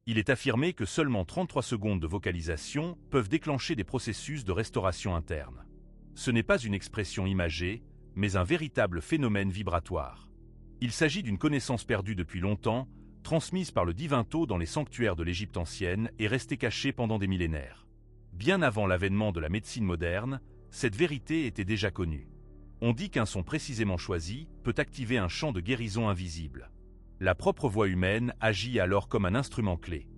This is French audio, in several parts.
Il est affirmé que seulement 33 secondes de vocalisation peuvent déclencher des processus de restauration interne. Ce n'est pas une expression imagée, mais un véritable phénomène vibratoire. Il s'agit d'une connaissance perdue depuis longtemps, transmise par le divin Thoth dans les sanctuaires de l'Égypte ancienne et restée cachée pendant des millénaires. Bien avant l'avènement de la médecine moderne, cette vérité était déjà connue. On dit qu'un son précisément choisi peut activer un champ de guérison invisible. La propre voix humaine agit alors comme un instrument clé.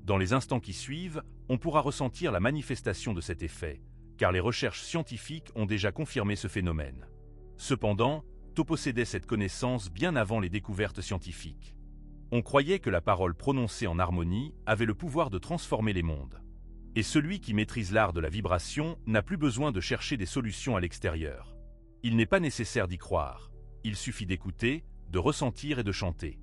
Dans les instants qui suivent, on pourra ressentir la manifestation de cet effet, car les recherches scientifiques ont déjà confirmé ce phénomène. Cependant, Thoth possédait cette connaissance bien avant les découvertes scientifiques. On croyait que la parole prononcée en harmonie avait le pouvoir de transformer les mondes. Et celui qui maîtrise l'art de la vibration n'a plus besoin de chercher des solutions à l'extérieur. Il n'est pas nécessaire d'y croire. Il suffit d'écouter, de ressentir et de chanter.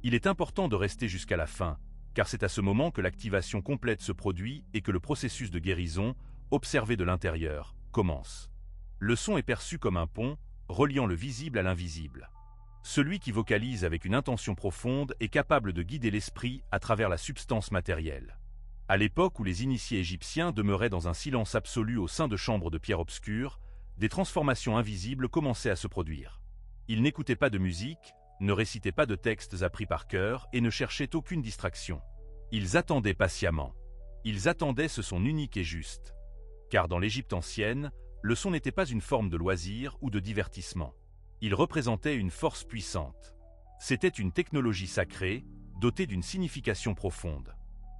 Il est important de rester jusqu'à la fin, car c'est à ce moment que l'activation complète se produit et que le processus de guérison, observé de l'intérieur, commence. Le son est perçu comme un pont, reliant le visible à l'invisible. Celui qui vocalise avec une intention profonde est capable de guider l'esprit à travers la substance matérielle. À l'époque où les initiés égyptiens demeuraient dans un silence absolu au sein de chambres de pierre obscures, des transformations invisibles commençaient à se produire. Ils n'écoutaient pas de musique, ne récitaient pas de textes appris par cœur et ne cherchaient aucune distraction. Ils attendaient patiemment. Ils attendaient ce son unique et juste. Car dans l'Égypte ancienne, le son n'était pas une forme de loisir ou de divertissement. Il représentait une force puissante. C'était une technologie sacrée, dotée d'une signification profonde.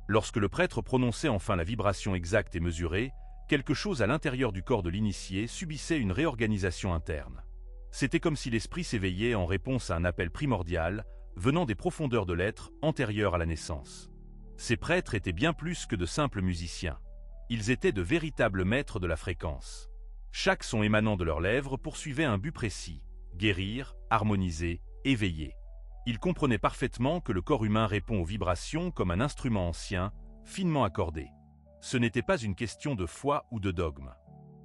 Lorsque le prêtre prononçait enfin la vibration exacte et mesurée, quelque chose à l'intérieur du corps de l'initié subissait une réorganisation interne. C'était comme si l'esprit s'éveillait en réponse à un appel primordial, venant des profondeurs de l'être antérieur à la naissance. Ces prêtres étaient bien plus que de simples musiciens. Ils étaient de véritables maîtres de la fréquence. Chaque son émanant de leurs lèvres poursuivait un but précis: guérir, harmoniser, éveiller. Ils comprenaient parfaitement que le corps humain répond aux vibrations comme un instrument ancien, finement accordé. Ce n'était pas une question de foi ou de dogme.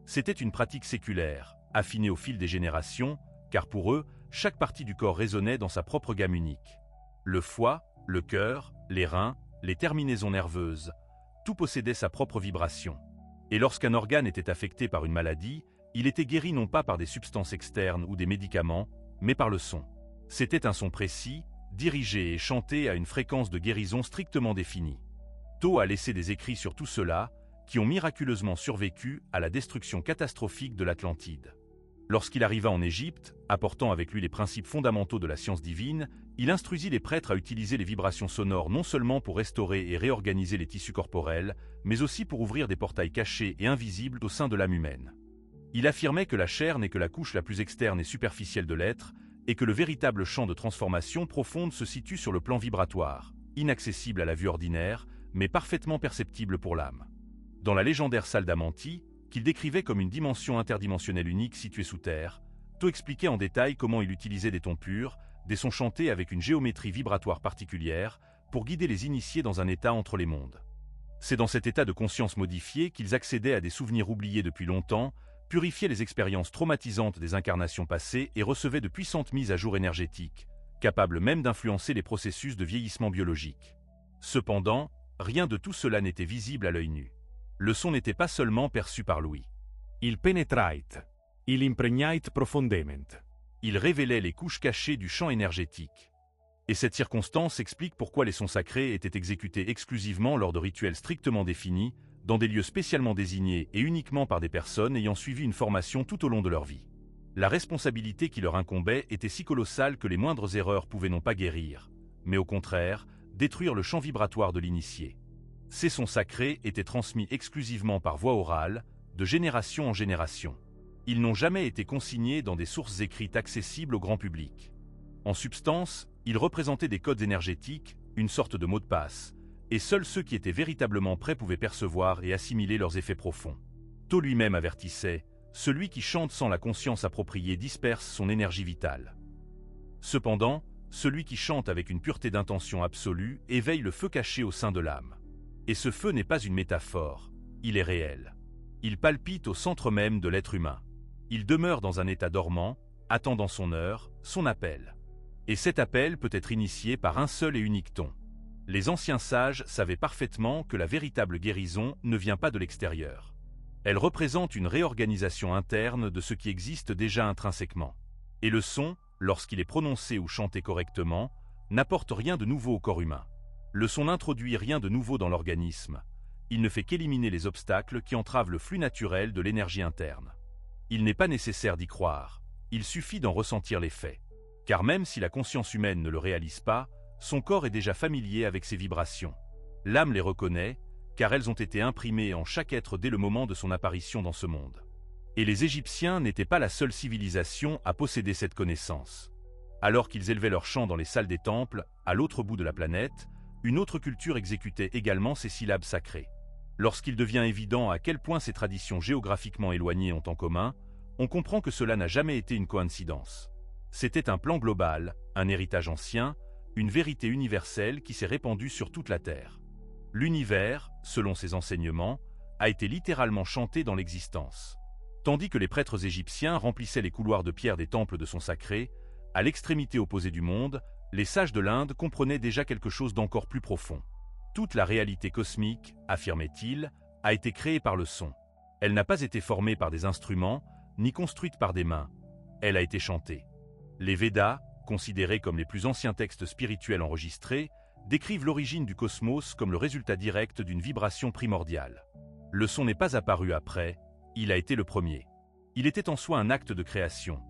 C'était une pratique séculaire, affinée au fil des générations, car pour eux, chaque partie du corps résonnait dans sa propre gamme unique. Le foie, le cœur, les reins, les terminaisons nerveuses, tout possédait sa propre vibration. Et lorsqu'un organe était affecté par une maladie, il était guéri non pas par des substances externes ou des médicaments, mais par le son. C'était un son précis, dirigé et chanté à une fréquence de guérison strictement définie. Thoth a laissé des écrits sur tout cela, qui ont miraculeusement survécu à la destruction catastrophique de l'Atlantide. Lorsqu'il arriva en Égypte, apportant avec lui les principes fondamentaux de la science divine, il instruisit les prêtres à utiliser les vibrations sonores non seulement pour restaurer et réorganiser les tissus corporels, mais aussi pour ouvrir des portails cachés et invisibles au sein de l'âme humaine. Il affirmait que la chair n'est que la couche la plus externe et superficielle de l'être, et que le véritable champ de transformation profonde se situe sur le plan vibratoire, inaccessible à la vue ordinaire, mais parfaitement perceptible pour l'âme. Dans la légendaire salle d'Amanti, qu'il décrivait comme une dimension interdimensionnelle unique située sous terre, Thoth expliquait en détail comment il utilisait des tons purs, des sons chantés avec une géométrie vibratoire particulière, pour guider les initiés dans un état entre les mondes. C'est dans cet état de conscience modifié qu'ils accédaient à des souvenirs oubliés depuis longtemps, purifiaient les expériences traumatisantes des incarnations passées et recevaient de puissantes mises à jour énergétiques, capables même d'influencer les processus de vieillissement biologique. Cependant, rien de tout cela n'était visible à l'œil nu. Le son n'était pas seulement perçu par l'ouïe. Il penetrait, il impregnait profondément. Il révélait les couches cachées du champ énergétique. Et cette circonstance explique pourquoi les sons sacrés étaient exécutés exclusivement lors de rituels strictement définis, dans des lieux spécialement désignés et uniquement par des personnes ayant suivi une formation tout au long de leur vie. La responsabilité qui leur incombait était si colossale que les moindres erreurs pouvaient non pas guérir, mais au contraire, détruire le champ vibratoire de l'initié. Ces sons sacrés étaient transmis exclusivement par voie orale, de génération en génération. Ils n'ont jamais été consignés dans des sources écrites accessibles au grand public. En substance, ils représentaient des codes énergétiques, une sorte de mot de passe, et seuls ceux qui étaient véritablement prêts pouvaient percevoir et assimiler leurs effets profonds. Thoth lui-même avertissait, celui qui chante sans la conscience appropriée disperse son énergie vitale. Cependant, celui qui chante avec une pureté d'intention absolue éveille le feu caché au sein de l'âme. Et ce feu n'est pas une métaphore, il est réel. Il palpite au centre même de l'être humain. Il demeure dans un état dormant, attendant son heure, son appel. Et cet appel peut être initié par un seul et unique ton. Les anciens sages savaient parfaitement que la véritable guérison ne vient pas de l'extérieur. Elle représente une réorganisation interne de ce qui existe déjà intrinsèquement. Et le son, lorsqu'il est prononcé ou chanté correctement, n'apporte rien de nouveau au corps humain. Le son n'introduit rien de nouveau dans l'organisme. Il ne fait qu'éliminer les obstacles qui entravent le flux naturel de l'énergie interne. Il n'est pas nécessaire d'y croire, il suffit d'en ressentir l'effet. Car même si la conscience humaine ne le réalise pas, son corps est déjà familier avec ces vibrations. L'âme les reconnaît, car elles ont été imprimées en chaque être dès le moment de son apparition dans ce monde. Et les Égyptiens n'étaient pas la seule civilisation à posséder cette connaissance. Alors qu'ils élevaient leurs chants dans les salles des temples, à l'autre bout de la planète, une autre culture exécutait également ces syllabes sacrées. Lorsqu'il devient évident à quel point ces traditions géographiquement éloignées ont en commun, on comprend que cela n'a jamais été une coïncidence. C'était un plan global, un héritage ancien, une vérité universelle qui s'est répandue sur toute la Terre. L'univers, selon ces enseignements, a été littéralement chanté dans l'existence. Tandis que les prêtres égyptiens remplissaient les couloirs de pierre des temples de son sacré, à l'extrémité opposée du monde, les sages de l'Inde comprenaient déjà quelque chose d'encore plus profond. Toute la réalité cosmique, affirmait-il, a été créée par le son. Elle n'a pas été formée par des instruments, ni construite par des mains. Elle a été chantée. Les Védas, considérés comme les plus anciens textes spirituels enregistrés, décrivent l'origine du cosmos comme le résultat direct d'une vibration primordiale. Le son n'est pas apparu après, il a été le premier. Il était en soi un acte de création.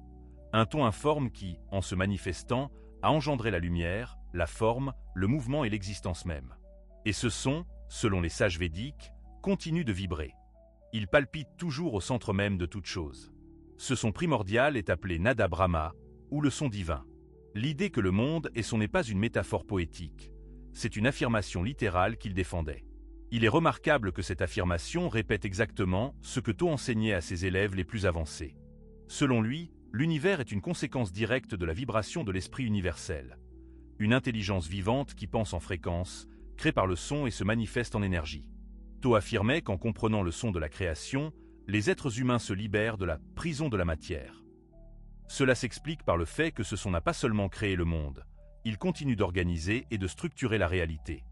Un ton informe qui, en se manifestant, a engendré la lumière, la forme, le mouvement et l'existence même. Et ce son, selon les sages védiques, continue de vibrer. Il palpite toujours au centre même de toute chose. Ce son primordial est appelé Nada Brahma, ou le son divin. L'idée que le monde est son n'est pas une métaphore poétique, c'est une affirmation littérale qu'il défendait. Il est remarquable que cette affirmation répète exactement ce que Tho enseignait à ses élèves les plus avancés. Selon lui, l'univers est une conséquence directe de la vibration de l'esprit universel. Une intelligence vivante qui pense en fréquence, crée par le son et se manifeste en énergie. Tho affirmait qu'en comprenant le son de la création, les êtres humains se libèrent de la prison de la matière. Cela s'explique par le fait que ce son n'a pas seulement créé le monde, il continue d'organiser et de structurer la réalité.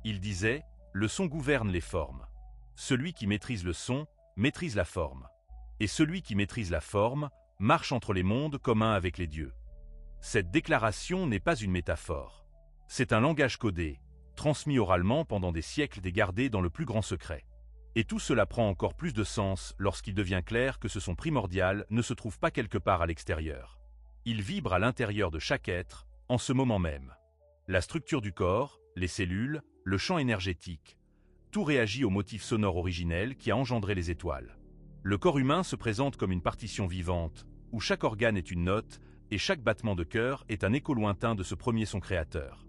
Il disait, le son gouverne les formes. Celui qui maîtrise le son, maîtrise la forme. Et celui qui maîtrise la forme, marche entre les mondes comme un avec les dieux. Cette déclaration n'est pas une métaphore. C'est un langage codé, transmis oralement pendant des siècles et gardé dans le plus grand secret. Et tout cela prend encore plus de sens lorsqu'il devient clair que ce son primordial ne se trouve pas quelque part à l'extérieur. Il vibre à l'intérieur de chaque être, en ce moment même. La structure du corps, les cellules, le champ énergétique, tout réagit au motif sonore originel qui a engendré les étoiles. Le corps humain se présente comme une partition vivante, où chaque organe est une note, et chaque battement de cœur est un écho lointain de ce premier son créateur.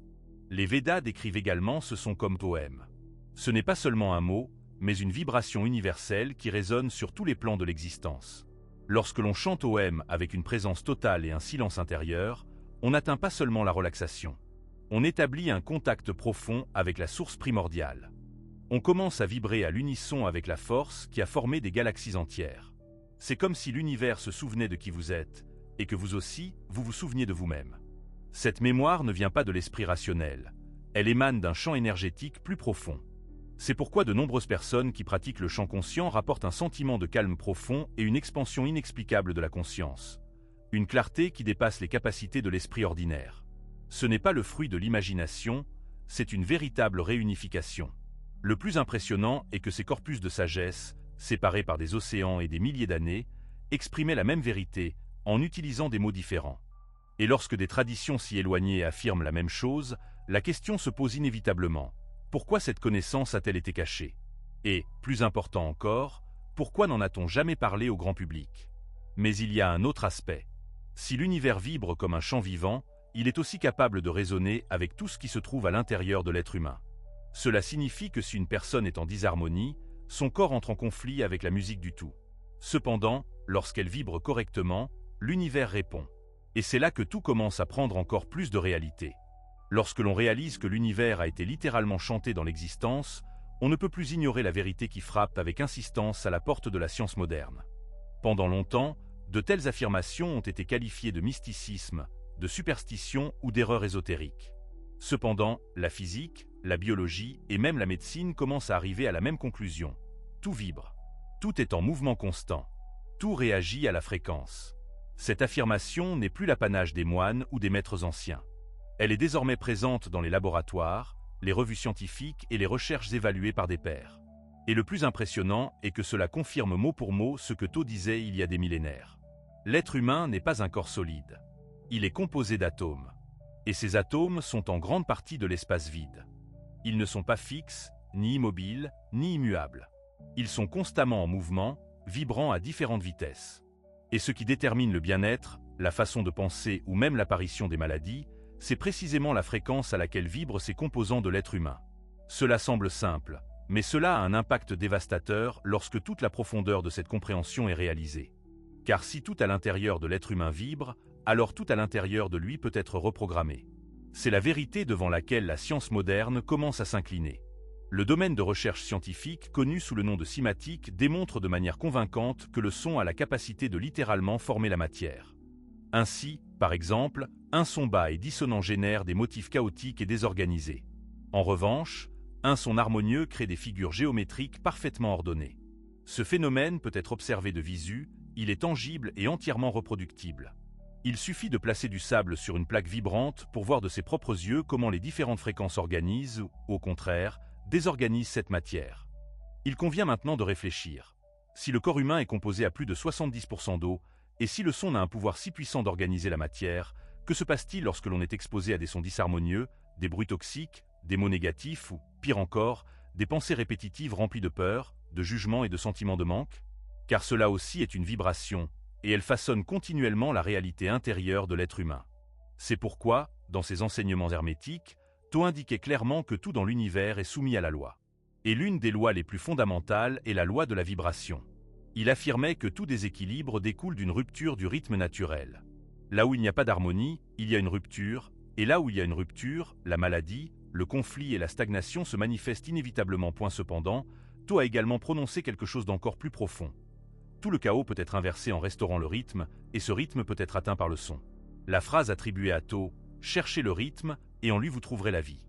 Les Védas décrivent également ce son comme Tohem. Ce n'est pas seulement un mot, mais une vibration universelle qui résonne sur tous les plans de l'existence. Lorsque l'on chante Tohem avec une présence totale et un silence intérieur, on n'atteint pas seulement la relaxation. On établit un contact profond avec la source primordiale. On commence à vibrer à l'unisson avec la force qui a formé des galaxies entières. C'est comme si l'univers se souvenait de qui vous êtes, et que vous aussi, vous vous souveniez de vous-même. Cette mémoire ne vient pas de l'esprit rationnel, elle émane d'un champ énergétique plus profond. C'est pourquoi de nombreuses personnes qui pratiquent le chant conscient rapportent un sentiment de calme profond et une expansion inexplicable de la conscience. Une clarté qui dépasse les capacités de l'esprit ordinaire. Ce n'est pas le fruit de l'imagination, c'est une véritable réunification. Le plus impressionnant est que ces corpus de sagesse, séparés par des océans et des milliers d'années, exprimaient la même vérité en utilisant des mots différents. Et lorsque des traditions si éloignées affirment la même chose, la question se pose inévitablement. Pourquoi cette connaissance a-t-elle été cachée? Et, plus important encore, pourquoi n'en a-t-on jamais parlé au grand public? Mais il y a un autre aspect. Si l'univers vibre comme un chant vivant, il est aussi capable de résonner avec tout ce qui se trouve à l'intérieur de l'être humain. Cela signifie que si une personne est en disharmonie, son corps entre en conflit avec la musique du tout. Cependant, lorsqu'elle vibre correctement, l'univers répond. Et c'est là que tout commence à prendre encore plus de réalité. Lorsque l'on réalise que l'univers a été littéralement chanté dans l'existence, on ne peut plus ignorer la vérité qui frappe avec insistance à la porte de la science moderne. Pendant longtemps, de telles affirmations ont été qualifiées de mysticisme, de superstition ou d'erreur ésotérique. Cependant, la physique, La biologie et même la médecine commencent à arriver à la même conclusion. Tout vibre. Tout est en mouvement constant. Tout réagit à la fréquence. Cette affirmation n'est plus l'apanage des moines ou des maîtres anciens. Elle est désormais présente dans les laboratoires, les revues scientifiques et les recherches évaluées par des pairs. Et le plus impressionnant est que cela confirme mot pour mot ce que Tho disait il y a des millénaires. L'être humain n'est pas un corps solide. Il est composé d'atomes. Et ces atomes sont en grande partie de l'espace vide. Ils ne sont pas fixes, ni immobiles, ni immuables. Ils sont constamment en mouvement, vibrant à différentes vitesses. Et ce qui détermine le bien-être, la façon de penser ou même l'apparition des maladies, c'est précisément la fréquence à laquelle vibrent ces composants de l'être humain. Cela semble simple, mais cela a un impact dévastateur lorsque toute la profondeur de cette compréhension est réalisée. Car si tout à l'intérieur de l'être humain vibre, alors tout à l'intérieur de lui peut être reprogrammé. C'est la vérité devant laquelle la science moderne commence à s'incliner. Le domaine de recherche scientifique, connu sous le nom de cymatique, démontre de manière convaincante que le son a la capacité de littéralement former la matière. Ainsi, par exemple, un son bas et dissonant génère des motifs chaotiques et désorganisés. En revanche, un son harmonieux crée des figures géométriques parfaitement ordonnées. Ce phénomène peut être observé de visu, il est tangible et entièrement reproductible. Il suffit de placer du sable sur une plaque vibrante pour voir de ses propres yeux comment les différentes fréquences organisent ou, au contraire, désorganisent cette matière. Il convient maintenant de réfléchir. Si le corps humain est composé à plus de 70% d'eau, et si le son a un pouvoir si puissant d'organiser la matière, que se passe-t-il lorsque l'on est exposé à des sons disharmonieux, des bruits toxiques, des mots négatifs ou, pire encore, des pensées répétitives remplies de peur, de jugement et de sentiments de manque? Car cela aussi est une vibration, et elle façonne continuellement la réalité intérieure de l'être humain. C'est pourquoi, dans ses enseignements hermétiques, Tho indiquait clairement que tout dans l'univers est soumis à la loi. Et l'une des lois les plus fondamentales est la loi de la vibration. Il affirmait que tout déséquilibre découle d'une rupture du rythme naturel. Là où il n'y a pas d'harmonie, il y a une rupture, et là où il y a une rupture, la maladie, le conflit et la stagnation se manifestent inévitablement. Cependant, Tho a également prononcé quelque chose d'encore plus profond. Tout le chaos peut être inversé en restaurant le rythme, et ce rythme peut être atteint par le son. La phrase attribuée à Tho, « Cherchez le rythme, et en lui vous trouverez la vie.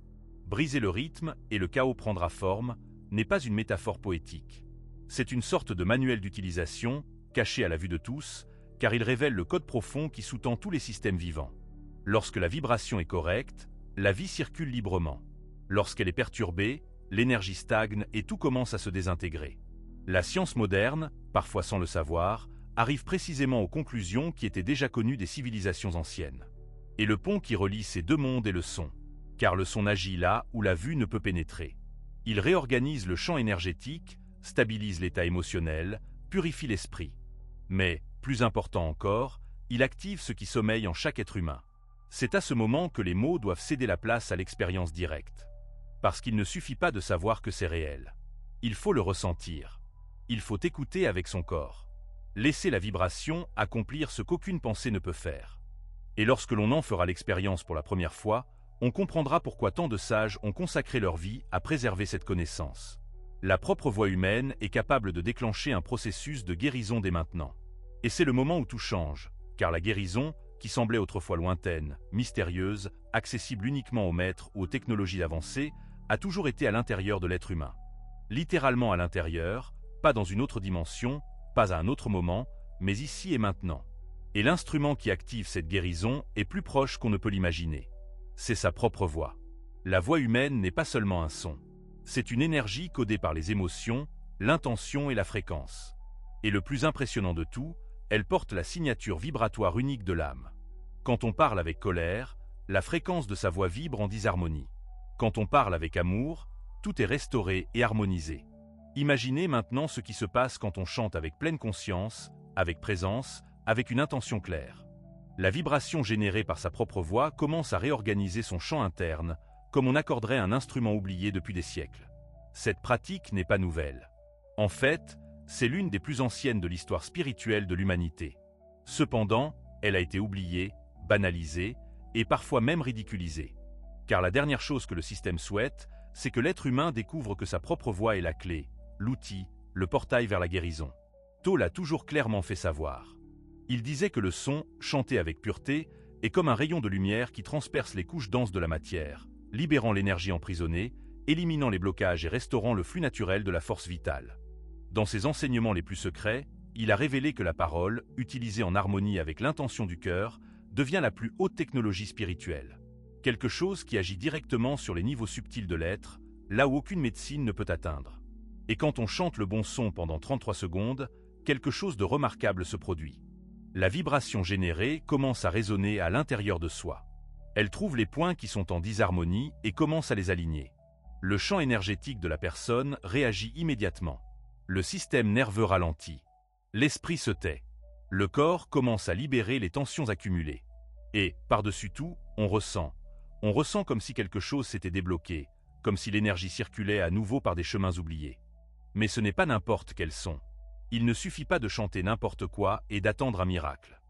Brisez le rythme, et le chaos prendra forme », n'est pas une métaphore poétique. C'est une sorte de manuel d'utilisation, caché à la vue de tous, car il révèle le code profond qui sous-tend tous les systèmes vivants. Lorsque la vibration est correcte, la vie circule librement. Lorsqu'elle est perturbée, l'énergie stagne et tout commence à se désintégrer. La science moderne, parfois sans le savoir, arrive précisément aux conclusions qui étaient déjà connues des civilisations anciennes. Et le pont qui relie ces deux mondes est le son, car le son agit là où la vue ne peut pénétrer. Il réorganise le champ énergétique, stabilise l'état émotionnel, purifie l'esprit. Mais, plus important encore, il active ce qui sommeille en chaque être humain. C'est à ce moment que les mots doivent céder la place à l'expérience directe. Parce qu'il ne suffit pas de savoir que c'est réel. Il faut le ressentir. Il faut écouter avec son corps. Laisser la vibration accomplir ce qu'aucune pensée ne peut faire. Et lorsque l'on en fera l'expérience pour la première fois, on comprendra pourquoi tant de sages ont consacré leur vie à préserver cette connaissance. La propre voix humaine est capable de déclencher un processus de guérison dès maintenant. Et c'est le moment où tout change, car la guérison, qui semblait autrefois lointaine, mystérieuse, accessible uniquement aux maîtres ou aux technologies avancées, a toujours été à l'intérieur de l'être humain. Littéralement à l'intérieur, pas dans une autre dimension, pas à un autre moment, mais ici et maintenant. Et l'instrument qui active cette guérison est plus proche qu'on ne peut l'imaginer. C'est sa propre voix. La voix humaine n'est pas seulement un son. C'est une énergie codée par les émotions, l'intention et la fréquence. Et le plus impressionnant de tout, elle porte la signature vibratoire unique de l'âme. Quand on parle avec colère, la fréquence de sa voix vibre en disharmonie. Quand on parle avec amour, tout est restauré et harmonisé. Imaginez maintenant ce qui se passe quand on chante avec pleine conscience, avec présence, avec une intention claire. La vibration générée par sa propre voix commence à réorganiser son champ interne, comme on accorderait un instrument oublié depuis des siècles. Cette pratique n'est pas nouvelle. En fait, c'est l'une des plus anciennes de l'histoire spirituelle de l'humanité. Cependant, elle a été oubliée, banalisée, et parfois même ridiculisée. Car la dernière chose que le système souhaite, c'est que l'être humain découvre que sa propre voix est la clé, l'outil, le portail vers la guérison. Tho l'a toujours clairement fait savoir. Il disait que le son, chanté avec pureté, est comme un rayon de lumière qui transperce les couches denses de la matière, libérant l'énergie emprisonnée, éliminant les blocages et restaurant le flux naturel de la force vitale. Dans ses enseignements les plus secrets, il a révélé que la parole, utilisée en harmonie avec l'intention du cœur, devient la plus haute technologie spirituelle. Quelque chose qui agit directement sur les niveaux subtils de l'être, là où aucune médecine ne peut atteindre. Et quand on chante le bon son pendant 33 secondes, quelque chose de remarquable se produit. La vibration générée commence à résonner à l'intérieur de soi. Elle trouve les points qui sont en disharmonie et commence à les aligner. Le champ énergétique de la personne réagit immédiatement. Le système nerveux ralentit. L'esprit se tait. Le corps commence à libérer les tensions accumulées. Et, par-dessus tout, on ressent. On ressent comme si quelque chose s'était débloqué, comme si l'énergie circulait à nouveau par des chemins oubliés. Mais ce n'est pas n'importe quel son. Il ne suffit pas de chanter n'importe quoi et d'attendre un miracle.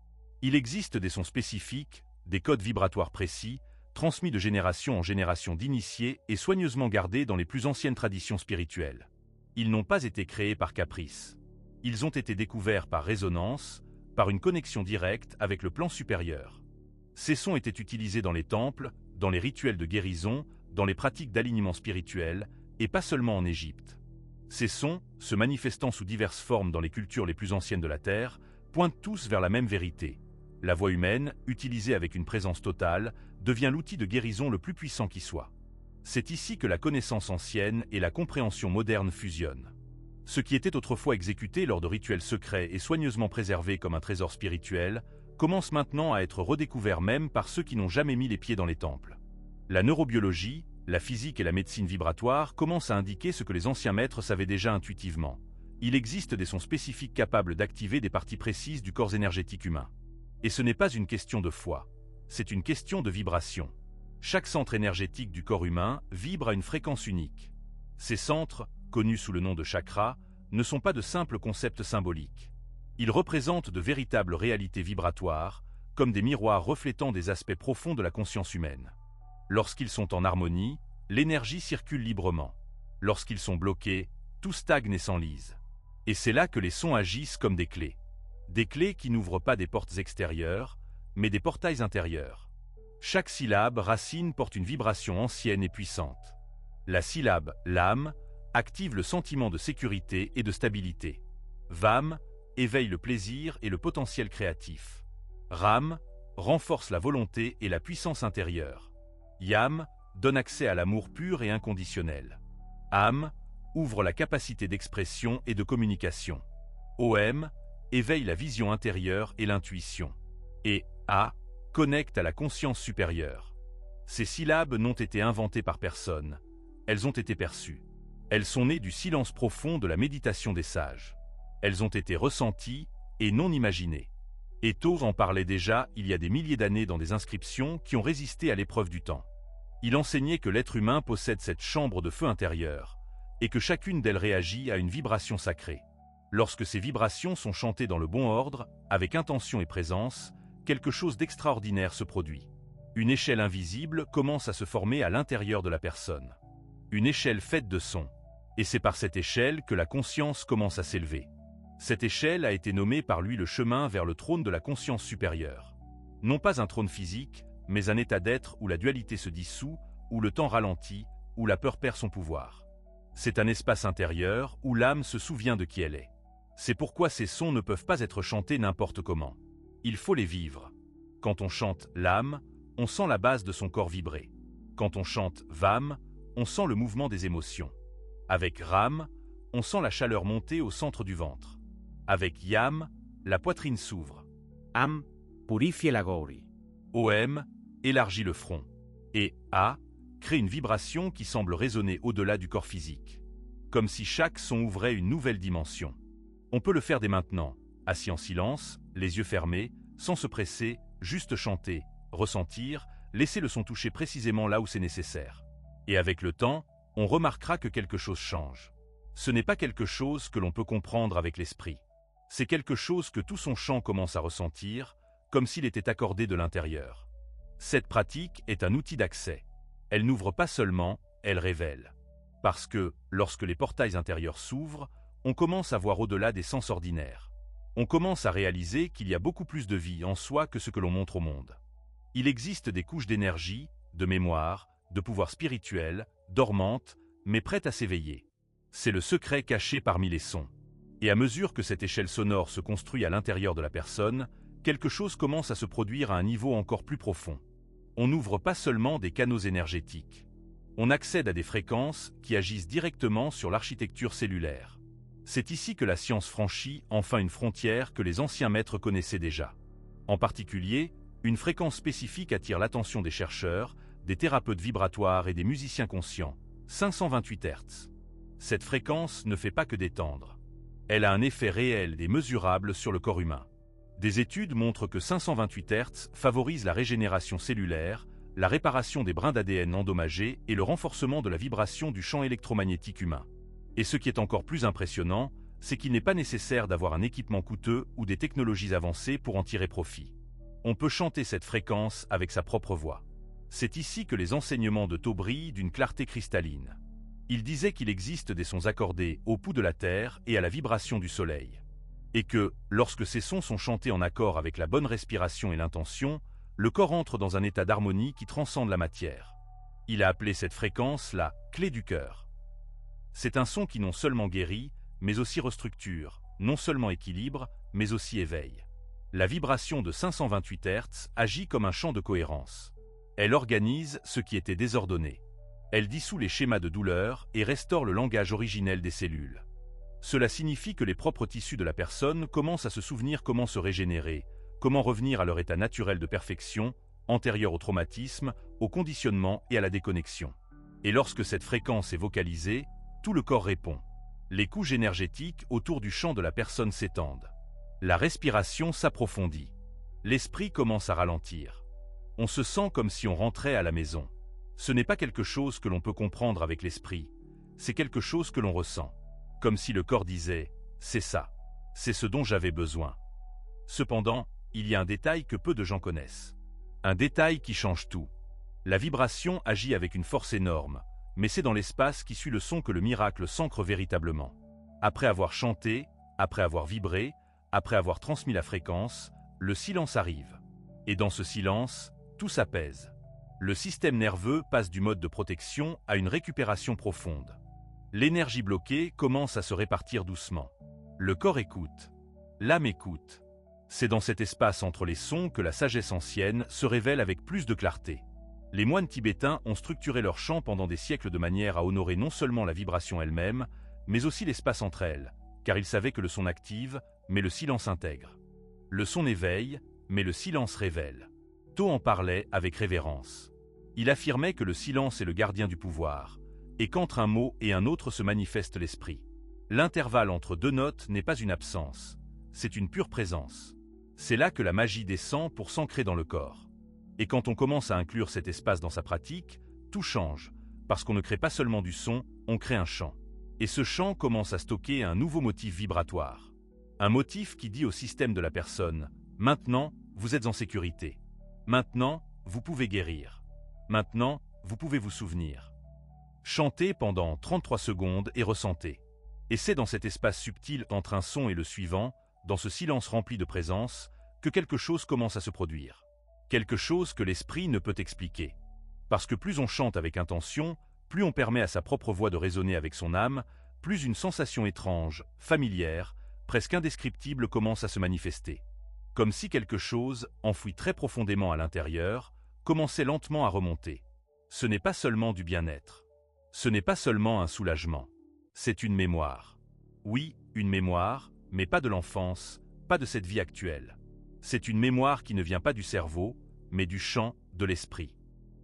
Il existe des sons spécifiques, des codes vibratoires précis, transmis de génération en génération d'initiés et soigneusement gardés dans les plus anciennes traditions spirituelles. Ils n'ont pas été créés par caprice. Ils ont été découverts par résonance, par une connexion directe avec le plan supérieur. Ces sons étaient utilisés dans les temples, dans les rituels de guérison, dans les pratiques d'alignement spirituel, et pas seulement en Égypte. Ces sons, se manifestant sous diverses formes dans les cultures les plus anciennes de la Terre, pointent tous vers la même vérité. La voix humaine, utilisée avec une présence totale, devient l'outil de guérison le plus puissant qui soit. C'est ici que la connaissance ancienne et la compréhension moderne fusionnent. Ce qui était autrefois exécuté lors de rituels secrets et soigneusement préservé comme un trésor spirituel, commence maintenant à être redécouvert même par ceux qui n'ont jamais mis les pieds dans les temples. La neurobiologie, la physique et la médecine vibratoire commencent à indiquer ce que les anciens maîtres savaient déjà intuitivement. Il existe des sons spécifiques capables d'activer des parties précises du corps énergétique humain. Et ce n'est pas une question de foi, c'est une question de vibration. Chaque centre énergétique du corps humain vibre à une fréquence unique. Ces centres, connus sous le nom de chakras, ne sont pas de simples concepts symboliques. Ils représentent de véritables réalités vibratoires, comme des miroirs reflétant des aspects profonds de la conscience humaine. Lorsqu'ils sont en harmonie, l'énergie circule librement. Lorsqu'ils sont bloqués, tout stagne et s'enlise. Et c'est là que les sons agissent comme des clés. Des clés qui n'ouvrent pas des portes extérieures, mais des portails intérieurs. Chaque syllabe, racine, porte une vibration ancienne et puissante. La syllabe « l'âme » active le sentiment de sécurité et de stabilité. Vam éveille le plaisir et le potentiel créatif. Ram renforce la volonté et la puissance intérieure. Yam donne accès à l'amour pur et inconditionnel. Am ouvre la capacité d'expression et de communication. Om éveille la vision intérieure et l'intuition. Et A connecte à la conscience supérieure. Ces syllabes n'ont été inventées par personne. Elles ont été perçues. Elles sont nées du silence profond de la méditation des sages. Elles ont été ressenties et non imaginées. Eto en parlait déjà il y a des milliers d'années dans des inscriptions qui ont résisté à l'épreuve du temps. Il enseignait que l'être humain possède cette chambre de feu intérieur et que chacune d'elles réagit à une vibration sacrée. Lorsque ces vibrations sont chantées dans le bon ordre, avec intention et présence, quelque chose d'extraordinaire se produit. Une échelle invisible commence à se former à l'intérieur de la personne. Une échelle faite de sons. Et c'est par cette échelle que la conscience commence à s'élever. Cette échelle a été nommée par lui le chemin vers le trône de la conscience supérieure. Non pas un trône physique, mais un état d'être où la dualité se dissout, où le temps ralentit, où la peur perd son pouvoir. C'est un espace intérieur où l'âme se souvient de qui elle est. C'est pourquoi ces sons ne peuvent pas être chantés n'importe comment. Il faut les vivre. Quand on chante l'âme, on sent la base de son corps vibrer. Quand on chante Vam, on sent le mouvement des émotions. Avec Ram, on sent la chaleur monter au centre du ventre. Avec Yam, la poitrine s'ouvre. Am purifie la gori. Om élargit le front. Et A crée une vibration qui semble résonner au-delà du corps physique. Comme si chaque son ouvrait une nouvelle dimension. On peut le faire dès maintenant, assis en silence, les yeux fermés, sans se presser, juste chanter, ressentir, laisser le son toucher précisément là où c'est nécessaire. Et avec le temps, on remarquera que quelque chose change. Ce n'est pas quelque chose que l'on peut comprendre avec l'esprit. C'est quelque chose que tout son champ commence à ressentir, comme s'il était accordé de l'intérieur. Cette pratique est un outil d'accès. Elle n'ouvre pas seulement, elle révèle. Parce que, lorsque les portails intérieurs s'ouvrent, on commence à voir au-delà des sens ordinaires. On commence à réaliser qu'il y a beaucoup plus de vie en soi que ce que l'on montre au monde. Il existe des couches d'énergie, de mémoire, de pouvoir spirituel, dormante, mais prête à s'éveiller. C'est le secret caché parmi les sons. Et à mesure que cette échelle sonore se construit à l'intérieur de la personne, quelque chose commence à se produire à un niveau encore plus profond. On n'ouvre pas seulement des canaux énergétiques. On accède à des fréquences qui agissent directement sur l'architecture cellulaire. C'est ici que la science franchit enfin une frontière que les anciens maîtres connaissaient déjà. En particulier, une fréquence spécifique attire l'attention des chercheurs, des thérapeutes vibratoires et des musiciens conscients, 528 Hz. Cette fréquence ne fait pas que détendre. Elle a un effet réel et mesurable sur le corps humain. Des études montrent que 528 Hz favorise la régénération cellulaire, la réparation des brins d'ADN endommagés et le renforcement de la vibration du champ électromagnétique humain. Et ce qui est encore plus impressionnant, c'est qu'il n'est pas nécessaire d'avoir un équipement coûteux ou des technologies avancées pour en tirer profit. On peut chanter cette fréquence avec sa propre voix. C'est ici que les enseignements de Tho brillent d'une clarté cristalline. Il disait qu'il existe des sons accordés au pouls de la terre et à la vibration du soleil. Et que, lorsque ces sons sont chantés en accord avec la bonne respiration et l'intention, le corps entre dans un état d'harmonie qui transcende la matière. Il a appelé cette fréquence la « clé du cœur ». C'est un son qui non seulement guérit, mais aussi restructure, non seulement équilibre, mais aussi éveille. La vibration de 528 Hz agit comme un champ de cohérence. Elle organise ce qui était désordonné. Elle dissout les schémas de douleur et restaure le langage originel des cellules. Cela signifie que les propres tissus de la personne commencent à se souvenir comment se régénérer, comment revenir à leur état naturel de perfection, antérieur au traumatisme, au conditionnement et à la déconnexion. Et lorsque cette fréquence est vocalisée, tout le corps répond. Les couches énergétiques autour du champ de la personne s'étendent. La respiration s'approfondit. L'esprit commence à ralentir. On se sent comme si on rentrait à la maison. Ce n'est pas quelque chose que l'on peut comprendre avec l'esprit, c'est quelque chose que l'on ressent. Comme si le corps disait « c'est ça, c'est ce dont j'avais besoin ». Cependant, il y a un détail que peu de gens connaissent. Un détail qui change tout. La vibration agit avec une force énorme, mais c'est dans l'espace qui suit le son que le miracle s'ancre véritablement. Après avoir chanté, après avoir vibré, après avoir transmis la fréquence, le silence arrive. Et dans ce silence, tout s'apaise. Le système nerveux passe du mode de protection à une récupération profonde. L'énergie bloquée commence à se répartir doucement. Le corps écoute. L'âme écoute. C'est dans cet espace entre les sons que la sagesse ancienne se révèle avec plus de clarté. Les moines tibétains ont structuré leur chant pendant des siècles de manière à honorer non seulement la vibration elle-même, mais aussi l'espace entre elles, car ils savaient que le son active, mais le silence intègre. Le son éveille, mais le silence révèle. Tho en parlait avec révérence. Il affirmait que le silence est le gardien du pouvoir, et qu'entre un mot et un autre se manifeste l'esprit. L'intervalle entre deux notes n'est pas une absence, c'est une pure présence. C'est là que la magie descend pour s'ancrer dans le corps. Et quand on commence à inclure cet espace dans sa pratique, tout change, parce qu'on ne crée pas seulement du son, on crée un chant. Et ce chant commence à stocker un nouveau motif vibratoire. Un motif qui dit au système de la personne « Maintenant, vous êtes en sécurité. Maintenant, vous pouvez guérir. Maintenant, vous pouvez vous souvenir. » Chantez pendant 33 secondes et ressentez. Et c'est dans cet espace subtil entre un son et le suivant, dans ce silence rempli de présence, que quelque chose commence à se produire. Quelque chose que l'esprit ne peut expliquer. Parce que plus on chante avec intention, plus on permet à sa propre voix de résonner avec son âme, plus une sensation étrange, familière, presque indescriptible commence à se manifester. Comme si quelque chose, enfoui très profondément à l'intérieur, commençait lentement à remonter. Ce n'est pas seulement du bien-être. Ce n'est pas seulement un soulagement. C'est une mémoire. Oui, une mémoire, mais pas de l'enfance, pas de cette vie actuelle. C'est une mémoire qui ne vient pas du cerveau, mais du chant, de l'esprit.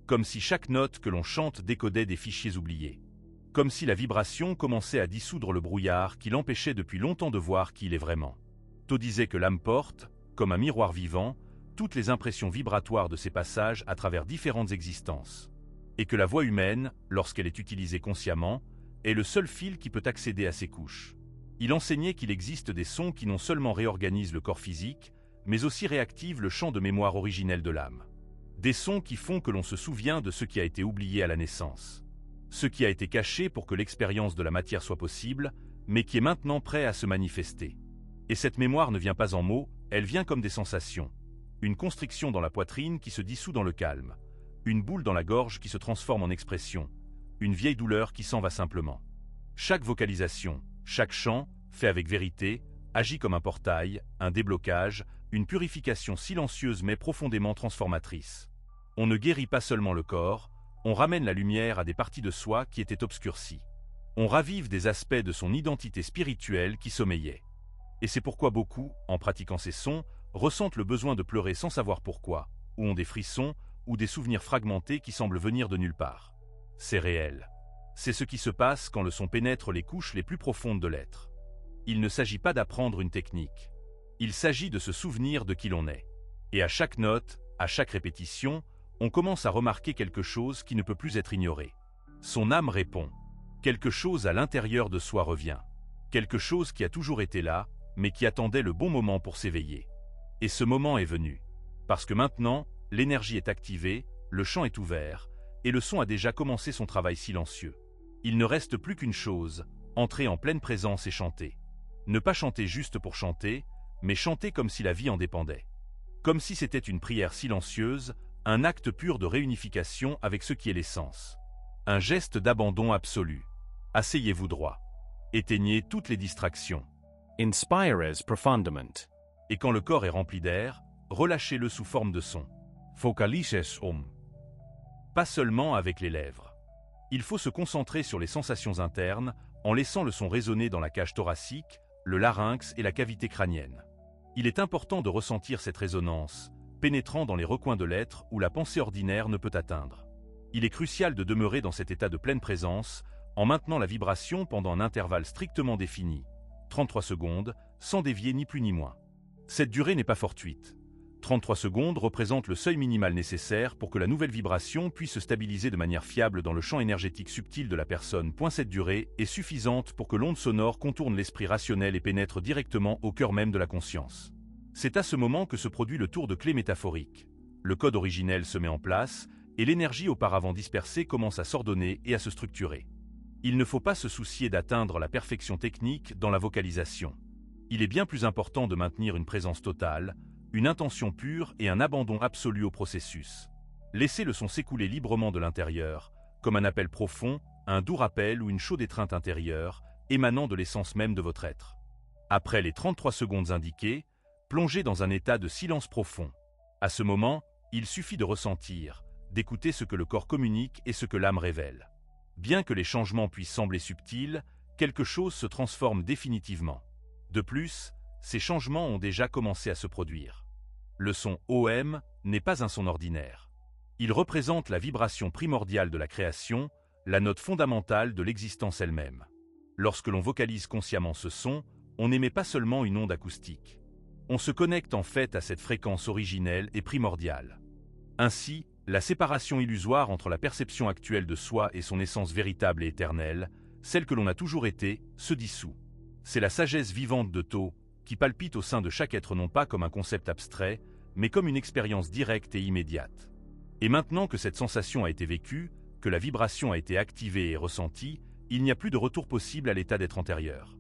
Comme si chaque note que l'on chante décodait des fichiers oubliés. Comme si la vibration commençait à dissoudre le brouillard qui l'empêchait depuis longtemps de voir qui il est vraiment. Tho disait que l'âme porte, comme un miroir vivant, toutes les impressions vibratoires de ses passages à travers différentes existences. Et que la voix humaine, lorsqu'elle est utilisée consciemment, est le seul fil qui peut accéder à ces couches. Il enseignait qu'il existe des sons qui non seulement réorganisent le corps physique, mais aussi réactivent le champ de mémoire originel de l'âme. Des sons qui font que l'on se souvient de ce qui a été oublié à la naissance. Ce qui a été caché pour que l'expérience de la matière soit possible, mais qui est maintenant prêt à se manifester. Et cette mémoire ne vient pas en mots, elle vient comme des sensations. Une constriction dans la poitrine qui se dissout dans le calme. une boule dans la gorge qui se transforme en expression, une vieille douleur qui s'en va simplement. Chaque vocalisation, chaque chant, fait avec vérité, agit comme un portail, un déblocage, une purification silencieuse mais profondément transformatrice. On ne guérit pas seulement le corps, on ramène la lumière à des parties de soi qui étaient obscurcies. On ravive des aspects de son identité spirituelle qui sommeillaient. Et c'est pourquoi beaucoup, en pratiquant ces sons, ressentent le besoin de pleurer sans savoir pourquoi, ou ont des frissons, ou des souvenirs fragmentés qui semblent venir de nulle part. C'est réel. C'est ce qui se passe quand le son pénètre les couches les plus profondes de l'être. Il ne s'agit pas d'apprendre une technique. Il s'agit de se souvenir de qui l'on est. Et à chaque note, à chaque répétition, on commence à remarquer quelque chose qui ne peut plus être ignoré. Son âme répond. Quelque chose à l'intérieur de soi revient. Quelque chose qui a toujours été là, mais qui attendait le bon moment pour s'éveiller. Et ce moment est venu. Parce que maintenant, l'énergie est activée, le champ est ouvert, et le son a déjà commencé son travail silencieux. Il ne reste plus qu'une chose, entrer en pleine présence et chanter. Ne pas chanter juste pour chanter, mais chanter comme si la vie en dépendait. Comme si c'était une prière silencieuse, un acte pur de réunification avec ce qui est l'essence. Un geste d'abandon absolu. Asseyez-vous droit. Éteignez toutes les distractions. Inspires profundament. Et quand le corps est rempli d'air, relâchez-le sous forme de son. Focalises Pas seulement avec les lèvres. Il faut se concentrer sur les sensations internes en laissant le son résonner dans la cage thoracique, le larynx et la cavité crânienne. Il est important de ressentir cette résonance, pénétrant dans les recoins de l'être où la pensée ordinaire ne peut atteindre. Il est crucial de demeurer dans cet état de pleine présence en maintenant la vibration pendant un intervalle strictement défini, 33 secondes, sans dévier ni plus ni moins. Cette durée n'est pas fortuite. 33 secondes représentent le seuil minimal nécessaire pour que la nouvelle vibration puisse se stabiliser de manière fiable dans le champ énergétique subtil de la personne. Cette durée est suffisante pour que l'onde sonore contourne l'esprit rationnel et pénètre directement au cœur même de la conscience. C'est à ce moment que se produit le tour de clé métaphorique. Le code originel se met en place et l'énergie auparavant dispersée commence à s'ordonner et à se structurer. Il ne faut pas se soucier d'atteindre la perfection technique dans la vocalisation. Il est bien plus important de maintenir une présence totale, une intention pure et un abandon absolu au processus. Laissez le son s'écouler librement de l'intérieur, comme un appel profond, un doux rappel ou une chaude étreinte intérieure, émanant de l'essence même de votre être. Après les 33 secondes indiquées, plongez dans un état de silence profond. À ce moment, il suffit de ressentir, d'écouter ce que le corps communique et ce que l'âme révèle. Bien que les changements puissent sembler subtils, quelque chose se transforme définitivement. De plus, ces changements ont déjà commencé à se produire. Le son OM n'est pas un son ordinaire. Il représente la vibration primordiale de la création, la note fondamentale de l'existence elle-même. Lorsque l'on vocalise consciemment ce son, on n'émet pas seulement une onde acoustique. On se connecte en fait à cette fréquence originelle et primordiale. Ainsi, la séparation illusoire entre la perception actuelle de soi et son essence véritable et éternelle, celle que l'on a toujours été, se dissout. C'est la sagesse vivante de Tho, qui palpite au sein de chaque être non pas comme un concept abstrait, mais comme une expérience directe et immédiate. Et maintenant que cette sensation a été vécue, que la vibration a été activée et ressentie, il n'y a plus de retour possible à l'état d'être antérieur.